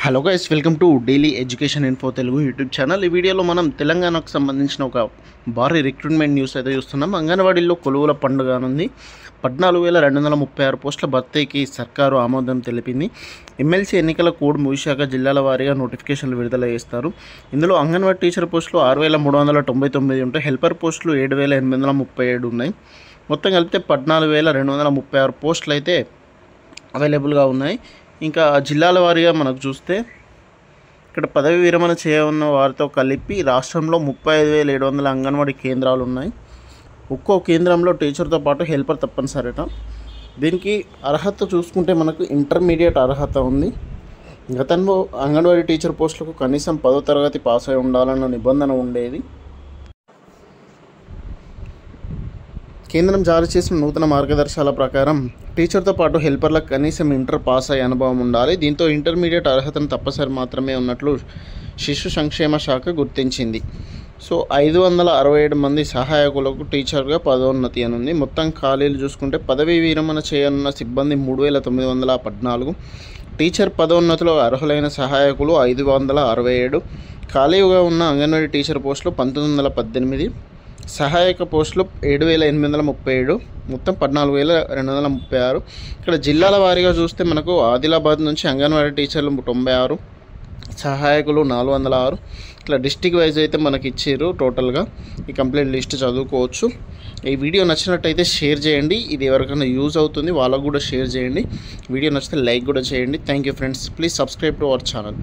Hello guys, welcome to daily education info Telugu YouTube channel. ఈ వీడియోలో మనం తెలంగాణకు సంబంధించిన ఒక భారీ రిక్రూట్మెంట్ న్యూస్ అయితే చూస్తున్నాం. అంగన్వాడీలో కొలువుల పండుగ ఉంది. 14,236 పోస్టుల భర్తీకి సర్కారు ఆమోదం తెలిపింది. ఎమ్మెల్సీ ఎన్నికల కోడ్ ముగిశాక జిల్లాల వారీగా నోటిఫికేషన్లు విడుదల చేస్తారు. ఇందులో అంగన్వాడీ టీచర్ పోస్టులు 6,399 ఉంటాయి. హెల్పర్ పోస్టులు 7,837 ఉన్నాయి. మొత్తం కలిపితే 14,236 పోస్టులు అయితే అవైలబుల్గా ఉన్నాయి. ఇంకా జిల్లాల వారీగా మనకు చూస్తే ఇక్కడ పదవి విరమణ చేయనున్న వారితో కలిపి రాష్ట్రంలో 35,700 అంగన్వాడీ కేంద్రాలు ఉన్నాయి. ఒక్కో కేంద్రంలో టీచర్తో పాటు హెల్పర్ తప్పనిసరిట. దీనికి అర్హత చూసుకుంటే మనకు ఇంటర్మీడియట్ అర్హత ఉంది. గతంలో అంగన్వాడీ టీచర్ పోస్టులకు కనీసం 10వ తరగతి పాస్ అయి ఉండాలన్న నిబంధన ఉండేది. కేంద్రం జారీ చేసిన నూతన మార్గదర్శకాల ప్రకారం టీచర్తో పాటు హెల్పర్లకు కనీసం ఇంటర్ పాస్ అయ్యే అనుభవం ఉండాలి. దీంతో ఇంటర్మీడియట్ అర్హతను తప్పనిసరి మాత్రమే ఉన్నట్లు శిశు సంక్షేమ శాఖ గుర్తించింది. సో 567 మంది సహాయకులకు టీచర్గా పదోన్నతి అనుంది. మొత్తం ఖాళీలు చూసుకుంటే పదవీ విరమణ చేయనున్న సిబ్బంది 3,914, టీచర్ పదోన్నతిలో అర్హులైన సహాయకులు 567, ఖాళీగా ఉన్న అంగన్వాడీ టీచర్ పోస్టులు 1,918, సహాయక పోస్టులు 7,837, మొత్తం 14,236. ఇక్కడ జిల్లాల వారీగా చూస్తే మనకు ఆదిలాబాద్ నుంచి అంగన్వాడీ టీచర్లు 96, సహాయకులు 406. ఇట్లా డిస్టిక్ వైజ్ అయితే మనకి ఇచ్చారు. టోటల్గా ఈ కంప్లీట్ లిస్ట్ చదువుకోవచ్చు. ఈ వీడియో నచ్చినట్టయితే షేర్ చేయండి. ఇది ఎవరికైనా యూజ్ అవుతుంది, వాళ్ళకు కూడా షేర్ చేయండి. వీడియో నచ్చితే లైక్ కూడా చేయండి. Thank you friends. Please subscribe to our channel.